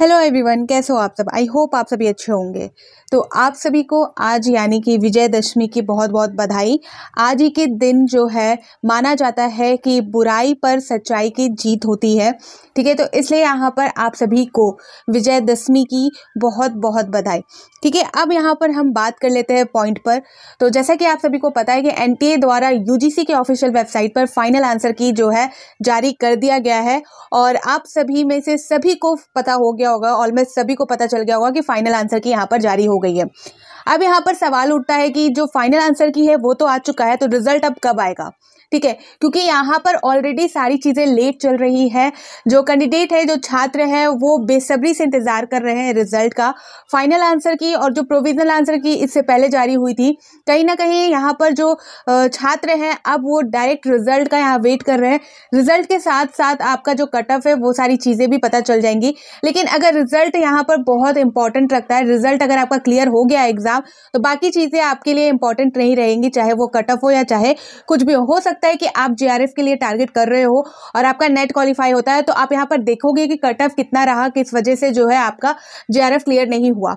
Hello everyone, कैसे हो आप सब। आई होप आप सभी अच्छे होंगे। तो आप सभी को आज यानी कि विजयदशमी की बहुत बहुत बधाई। आज ही के दिन जो है माना जाता है कि बुराई पर सच्चाई की जीत होती है। ठीक है, तो इसलिए यहाँ पर आप सभी को विजयदशमी की बहुत बहुत बधाई। ठीक है, अब यहाँ पर हम बात कर लेते हैं पॉइंट पर। तो जैसा कि आप सभी को पता है कि एनटीए द्वारा यूजीसी के ऑफिशियल वेबसाइट पर फाइनल आंसर की जो है जारी कर दिया गया है और आप सभी में से सभी को पता हो गया होगा, ऑलमोस्ट सभी को पता चल गया होगा कि फाइनल आंसर की यहाँ पर जारी हो गई है। अब यहाँ पर सवाल उठता है कि जो फाइनल आंसर की है वो तो आ चुका है, तो रिजल्ट अब कब आएगा। ठीक है, क्योंकि यहाँ पर ऑलरेडी सारी चीजें लेट चल रही है। जो कैंडिडेट है, जो छात्र है, वो बेसब्री से इंतजार कर रहे हैं रिजल्ट का। फाइनल आंसर की और जो प्रोविजनल आंसर की इससे पहले जारी हुई थी, कहीं ना कहीं यहाँ पर जो छात्र हैं अब वो डायरेक्ट रिजल्ट का यहाँ वेट कर रहे हैं। रिजल्ट के साथ साथ आपका जो कट ऑफ है वो सारी चीजें भी पता चल जाएंगी। लेकिन अगर रिजल्ट यहाँ पर बहुत इंपॉर्टेंट रखता है, रिजल्ट अगर आपका क्लियर हो गया एग्जाम, तो बाकी चीजें आपके लिए इंपॉर्टेंट नहीं रहेंगी, चाहे वो कट ऑफ हो या चाहे कुछ भी हो सकता है कि आप जीआरएफ के लिए टारगेट कर रहे हो और आपका नेट क्वालिफाई होता है, तो आप यहाँ पर देखोगे कि कट ऑफ कितना रहा, किस वजह से जो है आपका जीआरएफ क्लियर नहीं हुआ।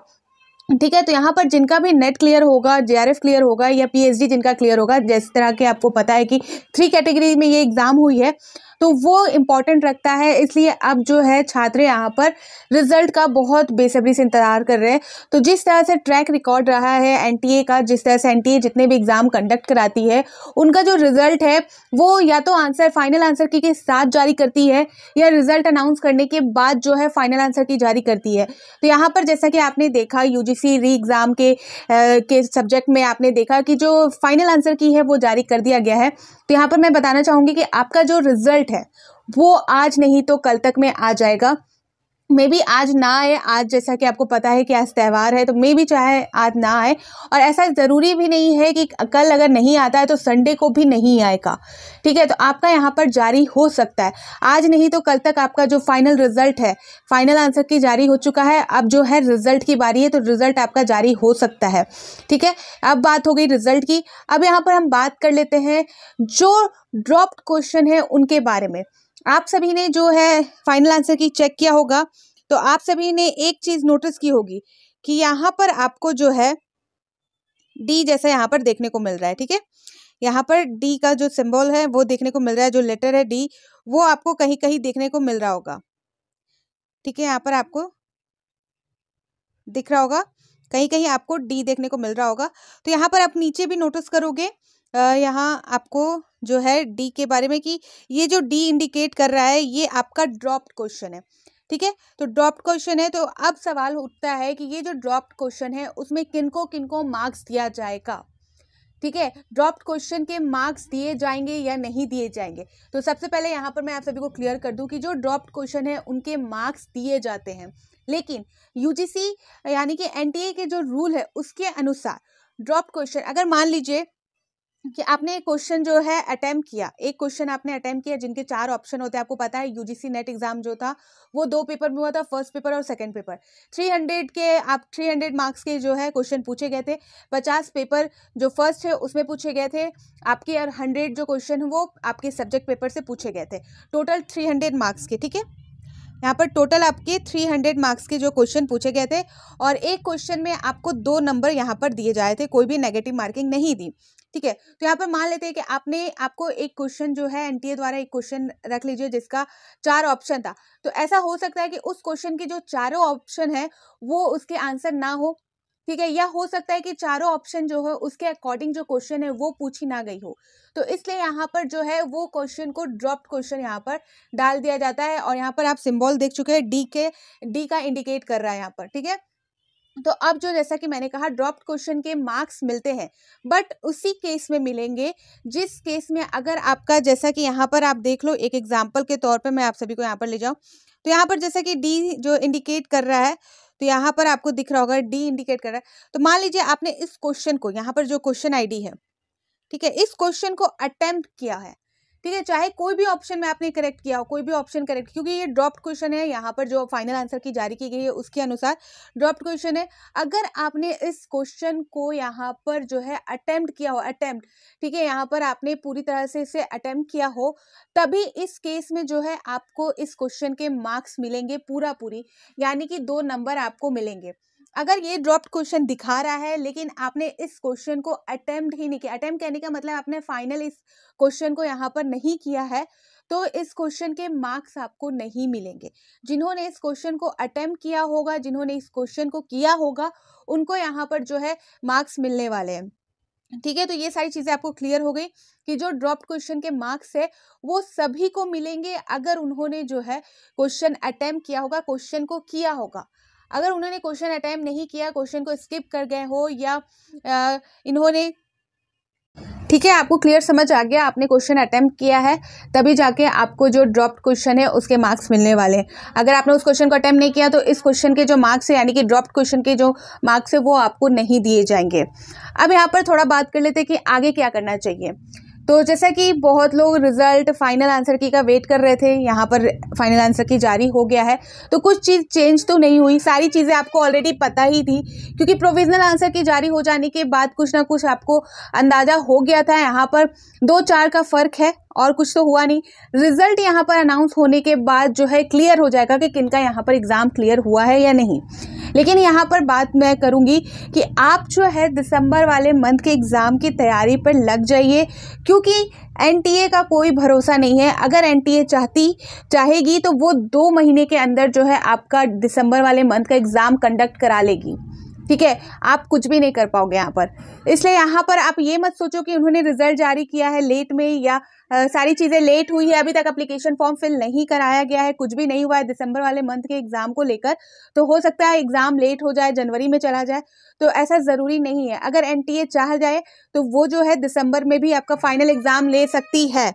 ठीक है, तो यहाँ पर जिनका भी नेट क्लियर होगा, जेआरएफ क्लियर होगा या पीएचडी जिनका क्लियर होगा, जिस तरह के आपको पता है कि 3 कैटेगरी में ये एग्जाम हुई है, तो वो इम्पॉर्टेंट रखता है। इसलिए अब जो है छात्र यहाँ पर रिजल्ट का बहुत बेसब्री से इंतजार कर रहे हैं। तो जिस तरह से ट्रैक रिकॉर्ड रहा है एनटीए का, जिस तरह से एनटीए जितने भी एग्जाम कंडक्ट कराती है, उनका जो रिजल्ट है वो या तो आंसर फाइनल आंसर की के साथ जारी करती है या रिजल्ट अनाउंस करने के बाद जो है फाइनल आंसर की जारी करती है। तो यहाँ पर जैसा कि आपने देखा यूजीसी री एग्जाम के सब्जेक्ट में आपने देखा कि जो फाइनल आंसर की है वो जारी कर दिया गया है। तो यहाँ पर मैं बताना चाहूंगी कि आपका जो रिजल्ट है वो आज नहीं तो कल तक में आ जाएगा। मे बी आज ना आए, आज जैसा कि आपको पता है कि आज त्यौहार है, तो मे बी चाहे आज ना आए, और ऐसा ज़रूरी भी नहीं है कि कल अगर नहीं आता है तो संडे को भी नहीं आएगा। ठीक है, तो आपका यहाँ पर जारी हो सकता है, आज नहीं तो कल तक आपका जो फाइनल रिजल्ट है, फाइनल आंसर की जारी हो चुका है। अब जो है रिजल्ट की बारी है, तो रिजल्ट आपका जारी हो सकता है। ठीक है, अब बात हो गई रिजल्ट की। अब यहाँ पर हम बात कर लेते हैं जो ड्रॉप्ड क्वेश्चन है उनके बारे में। आप सभी ने जो है फाइनल आंसर की चेक किया होगा, तो आप सभी ने एक चीज नोटिस की होगी कि यहाँ पर आपको जो है डी जैसा यहाँ पर देखने को मिल रहा है। ठीक है, यहाँ पर डी का जो सिंबल है वो देखने को मिल रहा है, जो लेटर है डी, वो आपको कहीं कहीं देखने को मिल रहा होगा। ठीक है, यहाँ पर आपको दिख रहा होगा, कहीं कहीं आपको डी देखने को मिल रहा होगा। तो यहाँ पर आप नीचे भी नोटिस करोगे, यहाँ आपको जो है डी के बारे में कि ये जो डी इंडिकेट कर रहा है ये आपका ड्रॉप्ड क्वेश्चन है। ठीक है, तो ड्रॉप्ड क्वेश्चन है, तो अब सवाल उठता है कि ये जो ड्रॉप्ड क्वेश्चन है उसमें किनको किनको मार्क्स दिया जाएगा। ठीक है, ड्रॉप्ड क्वेश्चन के मार्क्स दिए जाएंगे या नहीं दिए जाएंगे। तो सबसे पहले यहाँ पर मैं आप सभी को क्लियर कर दूं कि जो ड्रॉप्ड क्वेश्चन है उनके मार्क्स दिए जाते हैं, लेकिन यूजीसी यानी कि एनटीए के जो रूल है उसके अनुसार ड्रॉप्ड क्वेश्चन, अगर मान लीजिए कि आपने एक क्वेश्चन जो है अटेम्प्ट किया, एक क्वेश्चन आपने अटेम्प्ट किया जिनके 4 ऑप्शन होते हैं, आपको पता है यूजीसी नेट एग्जाम जो था वो 2 पेपर में हुआ था, फर्स्ट पेपर और सेकंड पेपर। 300 के आप 300 मार्क्स के जो है क्वेश्चन पूछे गए थे। 50 पेपर जो फर्स्ट है उसमें पूछे गए थे आपके, और 100 जो क्वेश्चन है वो आपके सब्जेक्ट पेपर से पूछे गए थे। टोटल 300 मार्क्स के। ठीक है, यहाँ पर टोटल आपके 300 मार्क्स के जो क्वेश्चन पूछे गए थे, और एक क्वेश्चन में आपको 2 नंबर यहाँ पर दिए जाए थे, कोई भी नेगेटिव मार्किंग नहीं दी। ठीक है, तो यहाँ पर मान लेते हैं कि आपको एक क्वेश्चन जो है एनटीए द्वारा एक क्वेश्चन रख लीजिए जिसका 4 ऑप्शन था। तो ऐसा हो सकता है कि उस क्वेश्चन के जो चारों ऑप्शन है वो उसके आंसर ना हो। ठीक है, या हो सकता है कि चारों ऑप्शन जो है उसके अकॉर्डिंग जो क्वेश्चन है वो पूछी ना गई हो। तो इसलिए यहाँ पर जो है वो क्वेश्चन को ड्रॉप्ड क्वेश्चन यहाँ पर डाल दिया जाता है, और यहाँ पर आप सिंबल देख चुके हैं डी का इंडिकेट कर रहा है यहाँ पर। ठीक है, तो अब जो जैसा कि मैंने कहा ड्रॉप्ड क्वेश्चन के मार्क्स मिलते हैं, बट उसी केस में मिलेंगे जिस केस में अगर आपका, जैसा कि यहाँ पर आप देख लो, एक एग्जाम्पल के तौर पे मैं आप सभी को यहाँ पर ले जाऊँ, तो यहाँ पर जैसा कि डी जो इंडिकेट कर रहा है, तो यहाँ पर आपको दिख रहा होगा डी इंडिकेट कर रहा है। तो मान लीजिए आपने इस क्वेश्चन को, यहाँ पर जो क्वेश्चन आईडी है, ठीक है, इस क्वेश्चन को अटेम्प्ट किया है। ठीक है, चाहे कोई भी ऑप्शन में आपने करेक्ट किया हो, कोई भी ऑप्शन करेक्ट, क्योंकि ये ड्रॉप्ड क्वेश्चन है, यहाँ पर जो फाइनल आंसर की जारी की गई है उसके अनुसार ड्रॉप्ड क्वेश्चन है। अगर आपने इस क्वेश्चन को यहाँ पर जो है अटेम्प्ट किया हो, अटेम्प्ट, ठीक है, यहाँ पर आपने पूरी तरह से इसे अटेम्प्ट किया हो, तभी इस केस में जो है आपको इस क्वेश्चन के मार्क्स मिलेंगे पूरा पूरी, यानी कि 2 नंबर आपको मिलेंगे। अगर ये ड्रॉप्ड क्वेश्चन दिखा रहा है लेकिन आपने इस क्वेश्चन को अटेम्प्ट ही नहीं किया, अटेम्प्ट कहने का मतलब आपने फाइनल इस क्वेश्चन को यहाँ पर नहीं किया है, तो इस क्वेश्चन के मार्क्स आपको नहीं मिलेंगे। जिन्होंने इस क्वेश्चन को अटेम्प्ट किया होगा, जिन्होंने इस क्वेश्चन को किया होगा, उनको यहाँ पर जो है मार्क्स मिलने वाले हैं। ठीक है, तो ये सारी चीज़ें आपको क्लियर हो गई कि जो ड्रॉप्ड क्वेश्चन के मार्क्स है वो सभी को मिलेंगे अगर उन्होंने जो है क्वेश्चन अटेम्प्ट किया होगा, क्वेश्चन को किया होगा। अगर उन्होंने क्वेश्चन अटेम्प्ट नहीं किया, क्वेश्चन को स्किप कर गए हो, या इन्होंने, ठीक है, आपको क्लियर समझ आ गया, आपने क्वेश्चन अटेम्प्ट किया है तभी जाके आपको जो ड्रॉप्ड क्वेश्चन है उसके मार्क्स मिलने वाले हैं। अगर आपने उस क्वेश्चन को अटेम्प्ट नहीं किया तो इस क्वेश्चन के जो मार्क्स है, यानी कि ड्रॉप्ड क्वेश्चन के जो मार्क्स है वो आपको नहीं दिए जाएंगे। अब यहाँ पर थोड़ा बात कर लेते हैं कि आगे क्या करना चाहिए। तो जैसा कि बहुत लोग रिजल्ट फाइनल आंसर की का वेट कर रहे थे, यहाँ पर फाइनल आंसर की जारी हो गया है, तो कुछ चीज़ चेंज तो नहीं हुई, सारी चीज़ें आपको ऑलरेडी पता ही थी, क्योंकि प्रोविजनल आंसर की जारी हो जाने के बाद कुछ ना कुछ आपको अंदाज़ा हो गया था। यहाँ पर 2-4 का फ़र्क है और कुछ तो हुआ नहीं। रिजल्ट यहाँ पर अनाउंस होने के बाद जो है क्लियर हो जाएगा कि किनका यहाँ पर एग्ज़ाम क्लियर हुआ है या नहीं। लेकिन यहाँ पर बात मैं करूँगी कि आप जो है दिसंबर वाले मंथ के एग्ज़ाम की तैयारी पर लग जाइए, क्योंकि एनटीए का कोई भरोसा नहीं है। अगर एनटीए चाहेगी तो वो 2 महीने के अंदर जो है आपका दिसंबर वाले मंथ का एग्ज़ाम कंडक्ट करा लेगी। ठीक है, आप कुछ भी नहीं कर पाओगे यहाँ पर। इसलिए यहाँ पर आप ये मत सोचो कि उन्होंने रिजल्ट जारी किया है लेट में, या सारी चीज़ें लेट हुई है, अभी तक एप्लीकेशन फॉर्म फिल नहीं कराया गया है, कुछ भी नहीं हुआ है दिसंबर वाले मंथ के एग्ज़ाम को लेकर, तो हो सकता है एग्ज़ाम लेट हो जाए, जनवरी में चला जाए, तो ऐसा ज़रूरी नहीं है। अगर एनटीए चाह जाए तो वो जो है दिसंबर में भी आपका फाइनल एग्ज़ाम ले सकती है।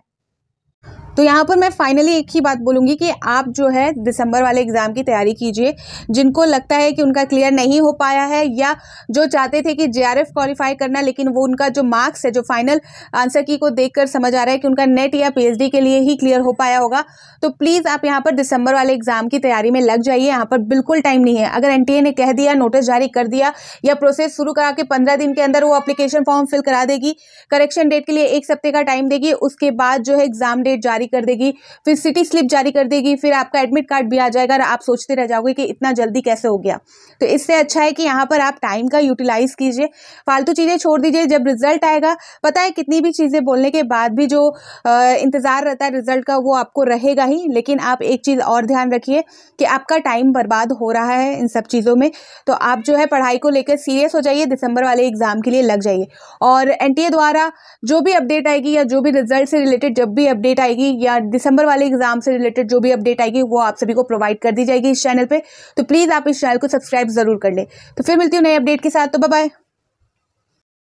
तो यहाँ पर मैं फाइनली एक ही बात बोलूँगी कि आप जो है दिसंबर वाले एग्ज़ाम की तैयारी कीजिए। जिनको लगता है कि उनका क्लियर नहीं हो पाया है, या जो चाहते थे कि जेआरएफ क्वालिफाई करना, लेकिन वो उनका जो मार्क्स है, जो फाइनल आंसर की को देखकर समझ आ रहा है कि उनका नेट या पीएचडी के लिए ही क्लियर हो पाया होगा, तो प्लीज़ आप यहाँ पर दिसंबर वाले एग्ज़ाम की तैयारी में लग जाइए। यहाँ पर बिल्कुल टाइम नहीं है। अगर एनटीए ने कह दिया, नोटिस जारी कर दिया, या प्रोसेस शुरू करा के 15 दिन के अंदर वो एप्लीकेशन फॉर्म फिल करा देगी, करेक्शन डेट के लिए 1 हफ्ते का टाइम देगी, उसके बाद जो है एग्ज़ाम डेट जारी कर देगी, फिर सिटी स्लिप जारी कर देगी, फिर आपका एडमिट कार्ड भी आ जाएगा, और आप सोचते रह जाओगे कि इतना जल्दी कैसे हो गया। तो इससे अच्छा है कि यहाँ पर आप टाइम का यूटिलाइज कीजिए, फालतू चीज़ें छोड़ दीजिए। जब रिजल्ट आएगा, पता है कितनी भी चीज़ें बोलने के बाद भी जो इंतज़ार रहता है रिजल्ट का, वो आपको रहेगा ही, लेकिन आप एक चीज़ और ध्यान रखिए कि आपका टाइम बर्बाद हो रहा है इन सब चीज़ों में। तो आप जो है पढ़ाई को लेकर सीरियस हो जाइए, दिसंबर वाले एग्ज़ाम के लिए लग जाइए, और एनटीए द्वारा जो भी अपडेट आएगी, या जो भी रिजल्ट से रिलेटेड जब भी अपडेट आएगी, या दिसंबर वाले एग्जाम से रिलेटेड जो भी अपडेट आएगी, वो आप सभी को प्रोवाइड कर दी जाएगी इस चैनल पे। तो प्लीज़ आप इस चैनल को सब्सक्राइब जरूर कर ले। तो फिर मिलती हूँ नए अपडेट के साथ। तो बाय बाय।